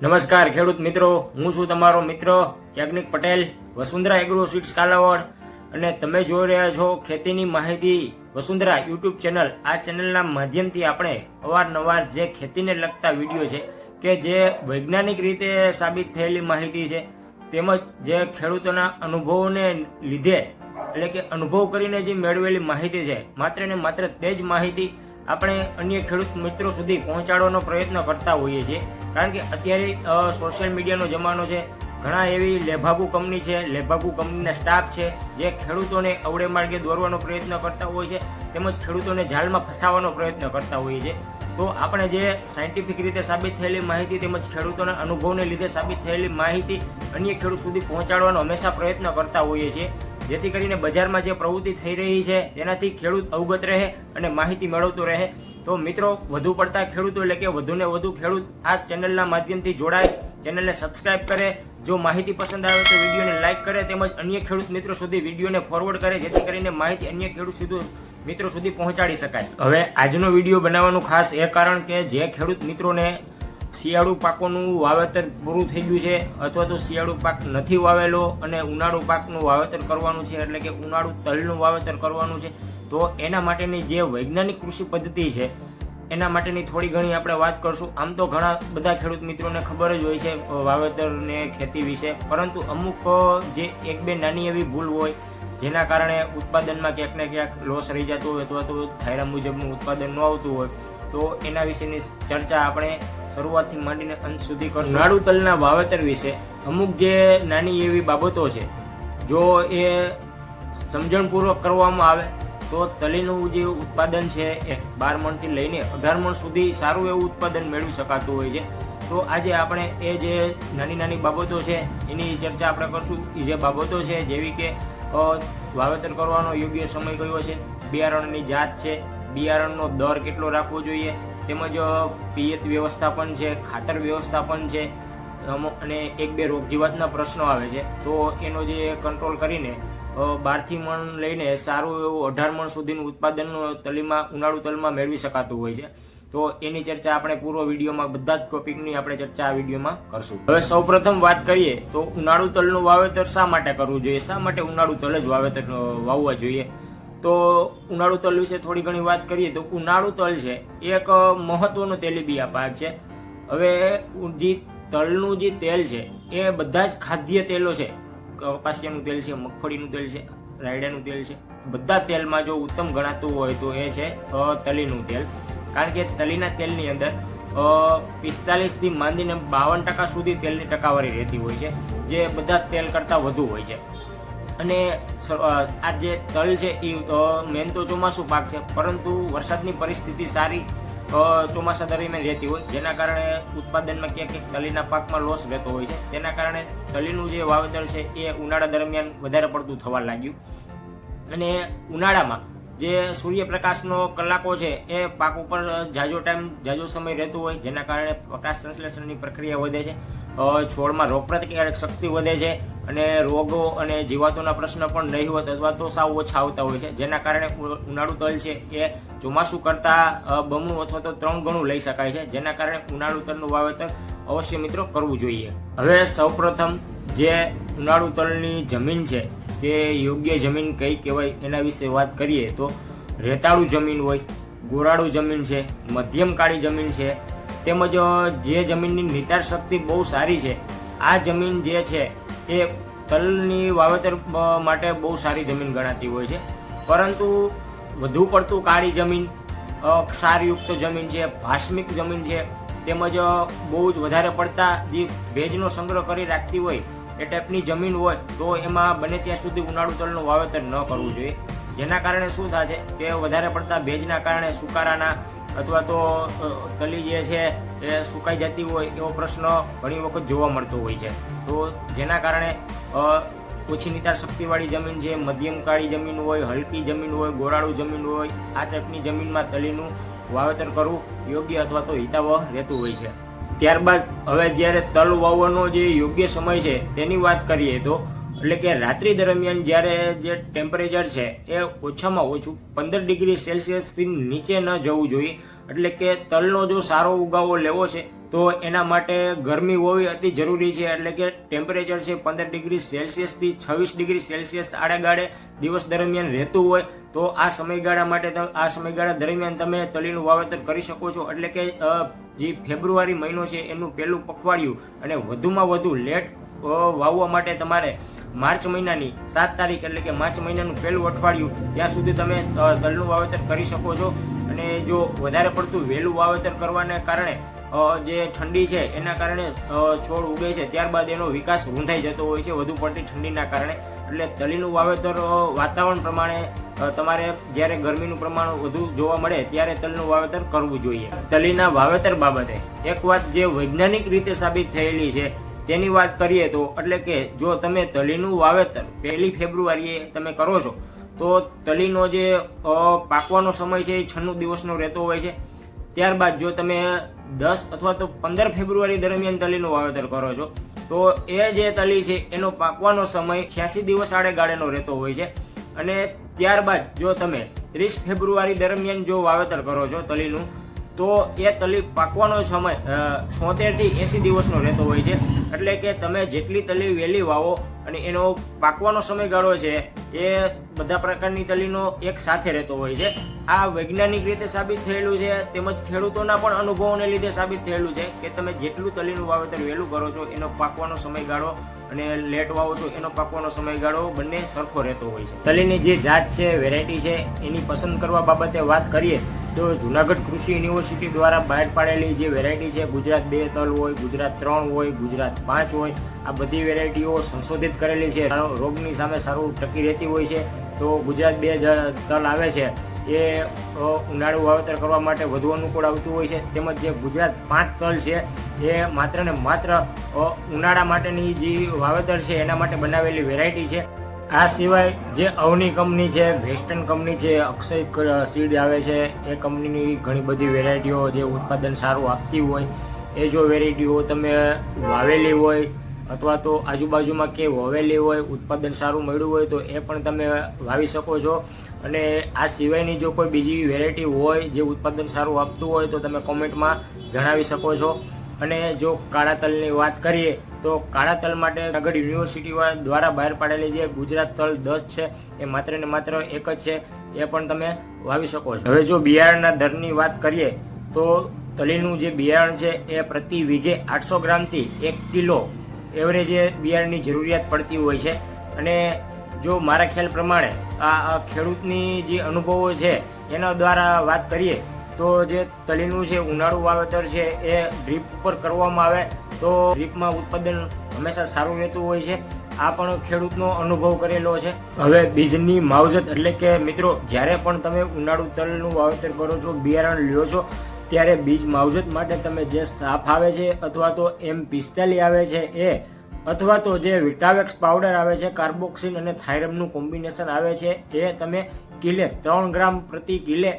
નમસ્કાર ખેડૂત મિત્રો, હું છું તમારો મિત્ર યાજ્ઞિક પટેલ, વસુંધરા એગ્રો સીડ્સ કાલાવડ, અને તમે જોઈ રહ્યા છો ખેતીની માહિતી વસુંધરા યુટ્યુબ ચેનલ. આ ચેનલના માધ્યમથી આપણે અવારનવાર જે ખેતીને લગતા વિડીયો છે કે જે વૈજ્ઞાનિક રીતે સાબિત થયેલી માહિતી છે, તેમજ જે ખેડૂતોના અનુભવોને લીધે એટલે કે અનુભવ કરીને જે મેળવેલી માહિતી છે, માત્ર ને માત્ર તે જ માહિતી આપણે અન્ય ખેડૂત મિત્રો સુધી પહોંચાડવાનો પ્રયત્ન કરતા હોઈએ છીએ. કારણ કે અત્યારે સોશિયલ મીડિયાનો જમાનો છે. ઘણા એવી લેભાગુ કંપની છે, લેભાગુ કંપનીના સ્ટાફ છે જે ખેડૂતોને અવળે માર્ગે દોરવાનો પ્રયત્ન કરતા હોય છે, તેમજ ખેડૂતોને જાળમાં ફસાવવાનો પ્રયત્ન કરતા હોઈએ છે. તો આપણે જે સાયન્ટિફિક રીતે સાબિત થયેલી માહિતી તેમજ ખેડૂતોના અનુભવને લીધે સાબિત થયેલી માહિતી અન્ય ખેડૂત સુધી પહોંચાડવાનો હંમેશા પ્રયત્ન કરતા હોઈએ છીએ, જેથી કરીને બજારમાં જે પ્રવૃત્તિ થઈ રહી છે તેનાથી ખેડૂત અવગત રહે અને માહિતી મેળવતો રહે. તો મિત્રો, વધુ પડતા ખેડૂતો એટલે કે વધુને વધુ ખેડૂત આ ચેનલના માધ્યમથી જોડાય, ચેનલને સબસ્ક્રાઇબ કરે, જો માહિતી પસંદ આવે તો વિડીયોને લાઇક કરે, તેમજ અન્ય ખેડૂત મિત્રો સુધી વિડીયોને ફોરવર્ડ કરે, જેથી કરીને માહિતી અન્ય ખેડૂત મિત્રો સુધી પહોંચાડી શકાય. હવે આજનો વિડીયો બનાવવાનું ખાસ એ કારણ કે જે ખેડૂત મિત્રોને શિયાળુ પાકોનું વાવેતર પૂરું થઈ ગયું છે, અથવા તો શિયાળુ પાક નથી વાવેલો અને ઉનાળુ પાકનું વાવેતર કરવાનું છે, એટલે કે ઉનાળુ તલનું વાવેતર કરવાનું છે, તો એના માટેની જે વૈજ્ઞાનિક કૃષિ પદ્ધતિ છે એના માટેની થોડી ઘણી આપણે વાત કરશું. આમ તો ઘણા બધા ખેડૂત મિત્રોને ખબર જ હોય છે વાવેતર ને ખેતી વિશે, પરંતુ અમુક જે એક બે નાની એવી ભૂલ હોય જેના કારણે ઉત્પાદનમાં ક્યાંક ને ક્યાંક લોસ રહી જતો હોય, અથવા તો ધાર્યા મુજબનું ઉત્પાદન ન આવતું હોય, તો એના વિશેની ચર્ચા આપણે શરૂઆતથી માંડીને અંત સુધી કરશું. ઉનાળુ તલના વાવેતર વિશે અમુક જે નાની એવી બાબતો છે, જો એ સમજણપૂર્વક કરવામાં આવે તો તલીનું જે ઉત્પાદન છે એ 12 મણથી લઈને 18 મણ સુધી સારું એવું ઉત્પાદન મેળવી શકાતું હોય છે. તો આજે આપણે એ જે નાની નાની બાબતો છે એની ચર્ચા આપણે કરશું. એ જે બાબતો છે જેવી કે વાવેતર કરવાનો યોગ્ય સમય કયો છે, બિયારણની જાત છે, બિયારણનો દર કેટલો રાખવો જોઈએ, તેમજ પિયત વ્યવસ્થાપન છે, ખાતર વ્યવસ્થાપન છે, અને એક બે રોગ જીવાતના પ્રશ્નો આવે છે, તો એનો જે કંટ્રોલ કરીને 12 મણ લઈને સારું એવું 18 મણ સુધીનું ઉત્પાદન તલીમાં ઉનાળુ તલમાં મેળવી શકાતું હોય છે. તો એની ચર્ચા આપણે પૂર્વ વિડીયોમાં બધા જ ટોપિકની આપણે ચર્ચા આ વિડીયોમાં કરશું. હવે સૌપ્રથમ વાત કરીએ તો ઉનાળુ તલનું વાવેતર શા માટે કરવું જોઈએ, શા માટે ઉનાળુ તલ જ વાવેતર વાવવા જોઈએ. તો ઉનાળુ તલ વિશે થોડી ઘણી વાત કરીએ તો ઉનાળુ તલ છે એક મહત્વનો તેલીબિયા પાક છે. હવે જે તલનું જે તેલ છે એ બધા જ ખાદ્ય તેલો છે, કપાસિયાનું તેલ છે, મગફળીનું તેલ છે, રાયડાનું તેલ છે, બધા તેલમાં જો ઉત્તમ ગણાતું હોય તો એ છે તલીનું તેલ. કારણ કે તલીના તેલની અંદર 45 થી માંડીને 52% સુધી તેલની ટકાવારી રહેતી હોય છે, જે બધા તેલ કરતાં વધુ હોય છે. અને આ જે તલ છે એ મેન તો ચોમાસું પાક છે, પરંતુ વરસાદની પરિસ્થિતિ સારી ચોમાસા દરમિયાન રહેતી હોય, જેના કારણે ઉત્પાદનમાં ક્યાંક ક્યાંક તલીના પાકમાં લોસ રહેતો હોય છે. તેના કારણે તલીનું જે વાવેતર છે એ ઉનાળા દરમિયાન વધારે પડતું થવા લાગ્યું. અને ઉનાળામાં જે સૂર્યપ્રકાશનો કલાકો છે એ પાક ઉપર જાજો સમય રહેતો હોય, જેના કારણે પ્રકાશ સંશ્લેષણની પ્રક્રિયા વધે છે, છોડમાં રોગપ્રતિકારક શક્તિ વધે છે, અને રોગો અને જીવાતોના પ્રશ્ન પણ નહીવત અથવા તો સાવ ઓછા આવતા હોય છે. જેના કારણે ઉનાળુ તલ છે એ ચોમાસું કરતાં બમણું અથવા તો 3 ગણું લઈ શકાય છે, જેના કારણે ઉનાળુ તલનું વાવેતર અવશ્ય મિત્રો કરવું જોઈએ. હવે સૌપ્રથમ જે ઉનાળુ તલની જમીન છે તે યોગ્ય જમીન કઈ કહેવાય એના વિશે વાત કરીએ તો રેતાળું જમીન હોય, ગોરાળું જમીન છે, મધ્યમ કાળી જમીન છે, તેમજ જે જમીનની નિતાર શક્તિ બહુ સારી છે, આ જમીન જે છે એ તલની વાવેતર માટે બહુ સારી જમીન ગણાતી હોય છે. પરંતુ વધુ પડતું કાળી જમીન, ક્ષારયુક્ત જમીન છે, ભાસ્મિક જમીન છે, તેમજ બહુ જ વધારે પડતા જે ભેજનો સંગ્રહ કરી રાખતી હોય એ ટાઈપની જમીન હોય તો એમાં બને ત્યાં સુધી ઉનાળુ તલનું વાવેતર ન કરવું જોઈએ. જેના કારણે શું થશે કે વધારે પડતા ભેજના કારણે સુકારાના અથવા તો તલી જે છે એ સુકાઈ જતી હોય એવો પ્રશ્ન ઘણી વખત જોવા મળતો હોય છે. તો જેના કારણે ઓછી નિતાર શક્તિવાળી જમીન છે, મધ્યમ કાળી જમીન હોય, હલકી જમીન હોય, ગોરાળું જમીન હોય, આ ટાઈપની જમીનમાં તલીનું વાવેતર કરવું યોગ્ય અથવા તો હિતાવહ રહેતું હોય છે. ત્યારબાદ હવે જ્યારે તલ વાવવાનો જે યોગ્ય સમય છે તેની વાત કરીએ તો એટલે કે રાત્રિ દરમિયાન જ્યારે જે ટેમ્પરેચર છે એ ઓછામાં ઓછું 15 ડિગ્રી સેલ્સિયસથી નીચે ન જવું જોઈએ. એટલે કે તલનો જો સારો ઉગાવો લેવો છે તો એના માટે ગરમી હોવી અતિ જરૂરી છે. એટલે કે ટેમ્પરેચર છે 15 ડિગ્રી સેલ્સિયસથી 26 ડિગ્રી સેલ્સિયસ આડેગાડે દિવસ દરમિયાન રહેતું હોય તો આ સમયગાળા દરમિયાન તમે તલીનું વાવેતર કરી શકો છો. એટલે કે જે ફેબ્રુઆરી મહિનો છે એનું પહેલું પખવાડિયું અને વધુમાં વધુ લેટ વાવવા માટે તમારે માર્ચ મહિનાની 7 તારીખ એટલે કે માર્ચ મહિનાનું પહેલું અઠવાડિયું ત્યાં સુધી તમે તલનું વાવેતર કરી શકો છો. અને જો વધારે પડતું વહેલું વાવેતર કરવાને કારણે જે ઠંડી છે એના કારણે છોડ ઉગે છે ત્યારબાદ એનો વિકાસ રૂંધાઈ જતો હોય છે વધુ પડતી ઠંડીના કારણે. એટલે તલીનું વાવેતર વાતાવરણ પ્રમાણે તમારે જ્યારે ગરમીનું પ્રમાણ વધુ જોવા મળે ત્યારે તલનું વાવેતર કરવું જોઈએ. તલીના વાવેતર બાબતે એક વાત જે વૈજ્ઞાનિક રીતે સાબિત થયેલી છે તેની વાત કરીએ તો એટલે કે જો તમે તલીનું વાવેતર 1 ફેબ્રુઆરીએ તમે કરો છો તો તલીનો જે પાકવાનો સમય છે એ 96 દિવસનો રહેતો હોય છે. ત્યારબાદ જો તમે 10 અથવા તો 15 ફેબ્રુઆરી દરમિયાન તલીનું વાવેતર કરો છો તો એ જે તલી છે એનો પાકવાનો સમય 86 દિવસ આડેગાળેનો રહેતો હોય છે. અને ત્યારબાદ જો તમે 30 ફેબ્રુઆરી દરમિયાન જો વાવેતર કરો છો તલીનું તો એ તલી પાકવાનો સમય 76 થી 80 દિવસનો રહેતો હોય છે. એટલે કે તમે જેટલી તલી વહેલી વાવો અને એનો પાકવાનો સમયગાળો છે એ બધા પ્રકારની તલીનો એક સાથે રહેતો હોય છે. આ વૈજ્ઞાનિક રીતે સાબિત થયેલું છે તેમજ ખેડૂતોના પણ અનુભવોને લીધે સાબિત થયેલું છે કે તમે જેટલું તલીનું વાવેતર વહેલું કરો છો એનો પાકવાનો સમયગાળો અને લેટ વાવો છો એનો પાકવાનો સમયગાળો બંને સરખો રહેતો હોય છે. તલીની જે જાત છે વેરાયટી છે એની પસંદ કરવા બાબતે વાત કરીએ તો જુનાગઢ કૃષિ યુનિવર્સિટી દ્વારા બહાર પાડેલી જે વેરાયટી છે ગુજરાત 2 તલ હોય, ગુજરાત 3 હોય, ગુજરાત 5 હોય, આ બધી વેરાયટીઓ સંશોધિત કરેલી છે. રોગની સામે સારું ટકી રહેતી હોય છે. તો ગુજરાત 2 તલ આવે છે એ ઉનાળુ વાવેતર કરવા માટે વધુ અનુકૂળ આવતું હોય છે. તેમજ જે ગુજરાત 5 તલ છે એ માત્ર ને માત્ર ઉનાળા માટેની જે વાવેતર છે એના માટે બનાવેલી વેરાયટી છે. આ સિવાય જે અવની કંપની છે, વેસ્ટર્ન કંપની છે, અક્ષય સીડ આવે છે એ કંપનીની ઘણી બધી વેરાયટીઓ જે ઉત્પાદન સારું આપતી હોય એ જો વેરાયટીઓ તમે વાવેલી હોય અથવા તો આજુબાજુમાં કે વાવેલી હોય ઉત્પાદન સારું મળ્યું હોય તો એ પણ તમે વાવી શકો છો. અને આ સિવાયની જો કોઈ બીજી વેરાયટી હોય જે ઉત્પાદન સારું આપતું હોય તો તમે કોમેન્ટમાં જણાવી શકો છો. અને જો કાળા તલની વાત કરીએ તો કાળા તલ માટે જુનાગઢ યુનિવર્સિટી દ્વારા બહાર પાડેલી જે ગુજરાત તલ 10 છે એ માત્ર ને માત્ર એક જ છે એ પણ તમે વાવી શકો છો. હવે જો બિયારણના દરની વાત કરીએ તો તલીનું જે બિયારણ છે એ પ્રતિ વીઘે 800 ગ્રામથી 1 કિલો એવરેજે બિયારણની જરૂરિયાત પડતી હોય છે. અને જો મારા ખ્યાલ પ્રમાણે આ ખેડૂતની જે અનુભવો છે એના દ્વારા વાત કરીએ તો જે તલીનું છે ઉનાળુ વાવેતર છે એ ડ્રીપ ઉપર કરવામાં આવે તો ડ્રીપમાં ઉત્પાદન હંમેશા સારું રહેતું હોય છે. આ પણ ખેડૂતનો અનુભવ કરેલો છે. હવે બીજની માવજત એટલે કે મિત્રો જ્યારે પણ તમે ઉનાળુ તલનું વાવેતર કરો છો બિયારણ લ્યો છો ત્યારે બીજ માવજત માટે તમે જે સાફ આવે છે અથવા તો M45 આવે છે એ અથવા તો જે વિટાવેક્સ પાવડર આવે છે કાર્બોક્સિન અને થાઇરમનું કોમ્બિનેશન આવે છે એ તમે કિલે 3 ગ્રામ પ્રતિ કિલે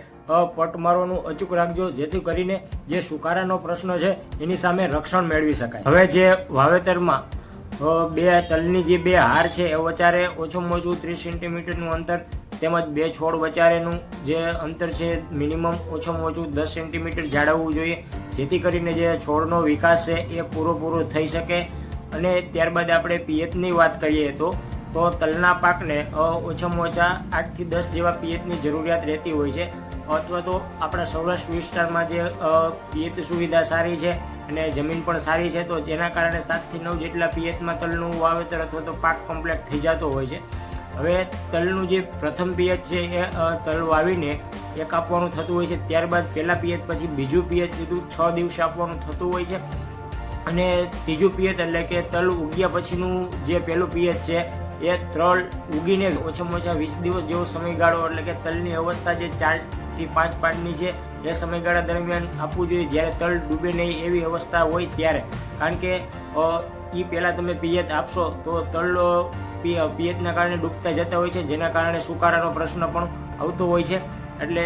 પટ મારવાનું અચૂક રાખજો જેથી કરીને જે સુકારાનો પ્રશ્ન છે એની સામે રક્ષણ મેળવી શકાય. હવે જે વાવેતરમાં તલની જે 2 હાર છે એ વચારે ઓછામાં ઓછું 30 સેન્ટીમીટરનું અંતર તેમજ 2 છોડ વચારેનું જે અંતર છે મિનિમમ ઓછામાં ઓછું 10 સેન્ટીમીટર જાળવવું જોઈએ જેથી કરીને જે છોડનો વિકાસ છે એ પૂરો થઈ શકે. અને ત્યારબાદ આપણે પિયતની વાત કરીએ તો તલના પાકને ઓછામાં ઓછા 8 થી 10 જેવા પિયતની જરૂરિયાત રહેતી હોય છે. અથવા તો આપણા સૌરાષ્ટ્ર વિસ્તારમાં જે પિયત સુવિધા સારી છે અને જમીન પણ સારી છે તો જેના કારણે 7 થી 9 જેટલા પિયતમાં તલનું વાવેતર અથવા તો પાક કમ્પ્લીટ થઈ જતો હોય છે. હવે તલનું જે પ્રથમ પિયત છે એ તલ વાવીને એક આપવાનું થતું હોય છે. ત્યારબાદ પહેલા પિયત પછી બીજું પિયત સીધું 6 દિવસે આપવાનું થતું હોય છે. અને ત્રીજું પિયત એટલે કે તલ ઉગ્યા પછીનું જે પહેલું પિયત છે એ તલ ઉગીને ઓછામાં ઓછા 20 દિવસ જેવો સમયગાળો એટલે કે તલની અવસ્થા જે 4 થી 5 પાનની છે એ સમયગાળા દરમિયાન આપવું જોઈએ જ્યારે તલ ડૂબે નહીં એવી અવસ્થા હોય ત્યારે. કારણ કે એ પહેલાં તમે પિયત આપશો તો તલ પિયતના કારણે ડૂબતા જતા હોય છે જેના કારણે સુકારાનો પ્રશ્ન પણ આવતો હોય છે. એટલે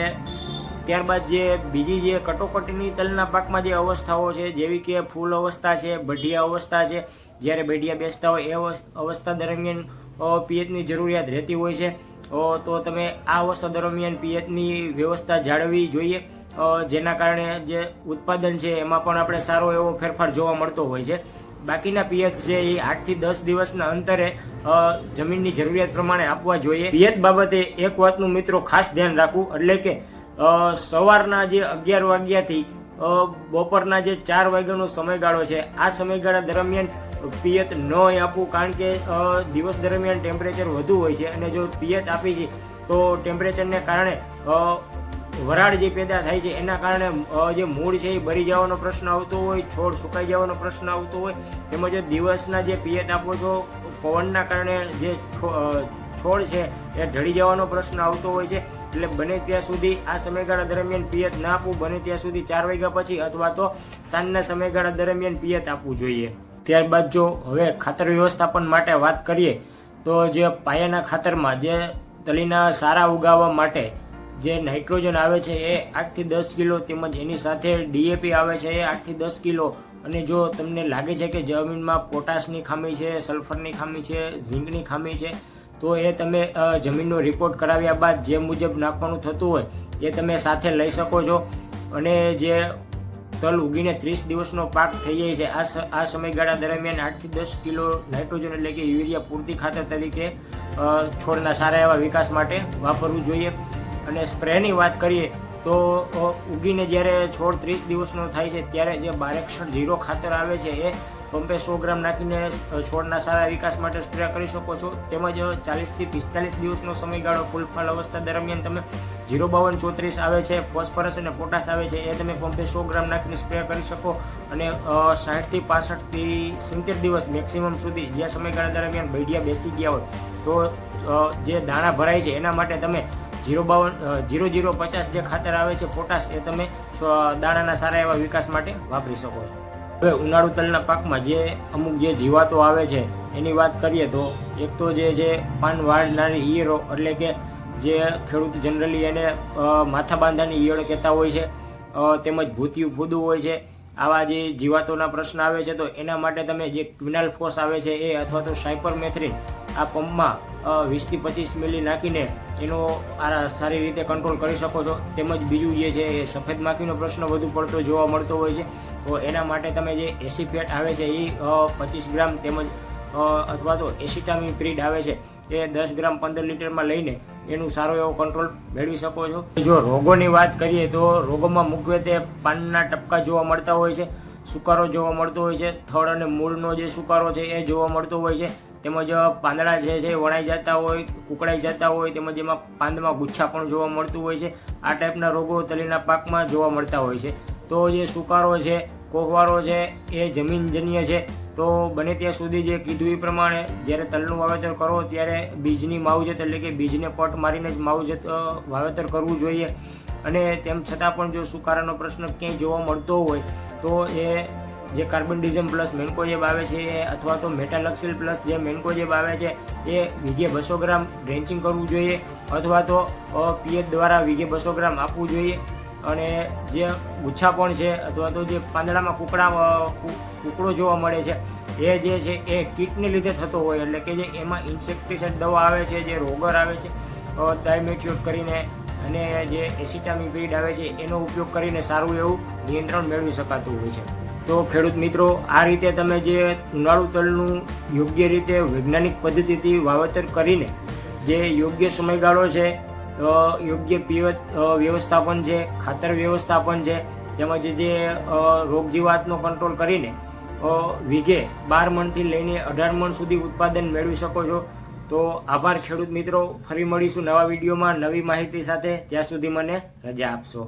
ત્યારબાદ જે બીજી જે કટોકટીની તલના પાકમાં જે અવસ્થાઓ છે જેવી કે ફૂલ અવસ્થા છે, બઢિયા અવસ્થા છે, જ્યારે બઢિયા બેસતા હોય એ અવસ્થા દરમિયાન પિયતની જરૂરિયાત રહેતી હોય છે, તો તમે આ અવસ્થા દરમિયાન પિયતની વ્યવસ્થા જાળવવી જોઈએ, જેના કારણે જે ઉત્પાદન છે એમાં પણ આપણે સારો એવો ફેરફાર જોવા મળતો હોય છે. બાકીના પિયત છે એ 8 થી 10 દિવસના અંતરે જમીનની જરૂરિયાત પ્રમાણે આપવા જોઈએ. પિયત બાબતે એક વાતનું મિત્રો ખાસ ધ્યાન રાખવું, એટલે કે સવારના જે 11 વાગ્યાથી બપોરના જે 4 વાગ્યાનો સમયગાળો છે, આ સમયગાળા દરમિયાન પિયત ન આપવું, કારણ કે દિવસ દરમિયાન ટેમ્પરેચર વધુ હોય છે અને જો પિયત આપી છે તો ટેમ્પરેચરને કારણે વરાળ જે પેદા થાય છે એના કારણે જે મૂળ છે એ બળી જવાનો પ્રશ્ન આવતો હોય, છોડ સુકાઈ જવાનો પ્રશ્ન આવતો હોય, તેમજ દિવસના જે પિયત આપો છો પવનના કારણે જે છોડ છે એ ઢળી જવાનો પ્રશ્ન આવતો હોય છે. એટલે બને ત્યાં સુધી આ સમયગાળા દરમિયાન પિયત ના આપવું, બને ત્યાં સુધી 4 વાગ્યા પછી અથવા તો સાંજના સમયગાળા દરમિયાન પિયત આપવું જોઈએ. ત્યારબાદ જો હવે ખાતર વ્યવસ્થાપન માટે વાત કરીએ તો જે પાયાના ખાતરમાં જે તલીના સારા ઉગાવવા માટે જે નાઇટ્રોજન આવે છે એ 8 થી 10 કિલો, તેમજ એની સાથે DAP આવે છે એ 8 થી 10 કિલો. અને જો તમને લાગે છે કે જમીનમાં પોટાશની ખામી છે, સલ્ફરની ખામી છે, ઝીંકની ખામી છે, તો એ તમે જમીનનો રિપોર્ટ કરાવ્યા બાદ જે મુજબ નાખવાનું થતું હોય એ તમે સાથે લઈ શકો છો. અને જે તલ ઉગીને 30 દિવસનો પાક થઈ જાય છે આ સમયગાળા દરમિયાન 8 થી 10 કિલો નાઇટ્રોજન એટલે કે યુરિયા પૂરતી ખાતર તરીકે છોડના સારા એવા વિકાસ માટે વાપરવું જોઈએ. અને સ્પ્રેની વાત કરીએ તો ઉગીને જ્યારે છોડ 30 દિવસનો થાય છે ત્યારે જે 1261 ખાતર આવે છે એ પંપે 100 ગ્રામ નાખીને છોડના સારા વિકાસ માટે સ્પ્રે કરી શકો છો. તેમજ 40 થી 45 દિવસનો સમયગાળો ફૂલફળ અવસ્થા દરમિયાન તમે 05234 આવે છે, ફોસ્ફરસ અને પોટાશ આવે છે, એ તમે પંપે 100 ગ્રામ નાખીને સ્પ્રે કરી શકો. અને 60 થી 65 થી 70 દિવસ મેક્સિમમ સુધી જે સમયગાળા દરમિયાન બૈડિયા બેસી ગયા હોય તો જે દાણા ભરાય છે એના માટે તમે 0050 જે ખાતર આવે છે પોટાશ, એ તમે દાણાના સારા એવા વિકાસ માટે વાપરી શકો છો. હવે ઉનાળુ તલના પાકમાં જે અમુક જે જીવાતો આવે છે એની વાત કરીએ તો એક તો જે પાન વાળનારી ઈયળો, એટલે કે જે ખેડૂત જનરલી એને માથા બાંધાની ઈયળ કહેતા હોય છે, તેમજ ભૂતિયું ફૂદું હોય છે. આવા જે જીવાતોના પ્રશ્ન આવે છે તો એના માટે તમે જે ક્વિનાલ ફોસ આવે છે એ અથવા તો સાયપરમેથ્રિન આ પંપમાં 20 થી 25 મિલી નાખીને એનો સારી રીતે કંટ્રોલ કરી શકો છો. તેમજ બીજું જે છે એ સફેદ માખીનો પ્રશ્ન વધુ પડતો જોવા મળતો હોય છે, તો એના માટે તમે જે એસીફેટ આવે છે એ 25 ગ્રામ તેમજ અથવા તો એસિટામિપ્રિડ આવે છે એ 10 ગ્રામ 15 લીટરમાં લઈને એનું સારો એવો કંટ્રોલ મેળવી શકો છો. જો રોગોની વાત કરીએ તો રોગોમાં મુખ્યત્વે પાનના ટપકા જોવા મળતા હોય છે, સુકારો જોવા મળતો હોય છે, થડ અને મૂળનો જે સુકારો છે એ જોવા મળતો હોય છે, તેમજ પાંદડા છે વણાઈ જતા હોય, કુકડાઈ જતા હોય, તેમજ એમાં પાંદમાં ગુચ્છા પણ જોવા મળતું હોય છે. આ ટાઈપના રોગો તલીના પાકમાં જોવા મળતા હોય છે. તો જે સુકારો છે, કોહવારો છે એ જમીનજન્ય છે, તો બને ત્યાં સુધી જે કીધું એ પ્રમાણે જ્યારે તલનું વાવેતર કરો ત્યારે બીજની માવજત એટલે કે બીજને પટ મારીને જ માવજત વાવેતર કરવું જોઈએ. અને તેમ છતાં પણ જો સુકારાનો પ્રશ્ન ક્યાંય જોવા મળતો હોય તો એ જે કાર્બનડિઝમ પ્લસ મેન્કોજેબ આવે છે એ અથવા તો મેટાલક્સિલ પ્લસ જે મેન્કોજેબ આવે છે એ વીઘે 200 ગ્રામ ડ્રેન્ચિંગ કરવું જોઈએ, અથવા તો પિયત દ્વારા વીઘે 200 ગ્રામ આપવું જોઈએ. અને જે ગુચ્છાપણ છે અથવા તો જે પાંદડામાં કુકડો જોવા મળે છે એ જે છે એ કીટને લીધે થતો હોય, એટલે કે જે એમાં ઇન્સેક્ટિસાઇડ દવા આવે છે, જે રોગર આવે છે ડાયમેથ્યોટ કરીને, અને જે એસિટામિપ્રિડ આવે છે એનો ઉપયોગ કરીને સારું એવું નિયંત્રણ મેળવી શકાતું હોય છે. તો ખેડૂત મિત્રો, આ રીતે તમે જે ઉનાળુ તલનું યોગ્ય રીતે વૈજ્ઞાનિક પદ્ધતિથી વાવેતર કરીને જે યોગ્ય સમયગાળો છે, યોગ્ય પિયત વ્યવસ્થાપન છે, ખાતર વ્યવસ્થાપન છે, તેમજ જે રોગ જીવાતનો કંટ્રોલ કરીને વીઘે 12 મણથી લઈને 18 મણ સુધી ઉત્પાદન મેળવી શકો છો. તો આભાર ખેડૂત મિત્રો, ફરી મળીશું નવા વિડીયોમાં નવી માહિતી સાથે. ત્યાં સુધી મને રજા આપશો.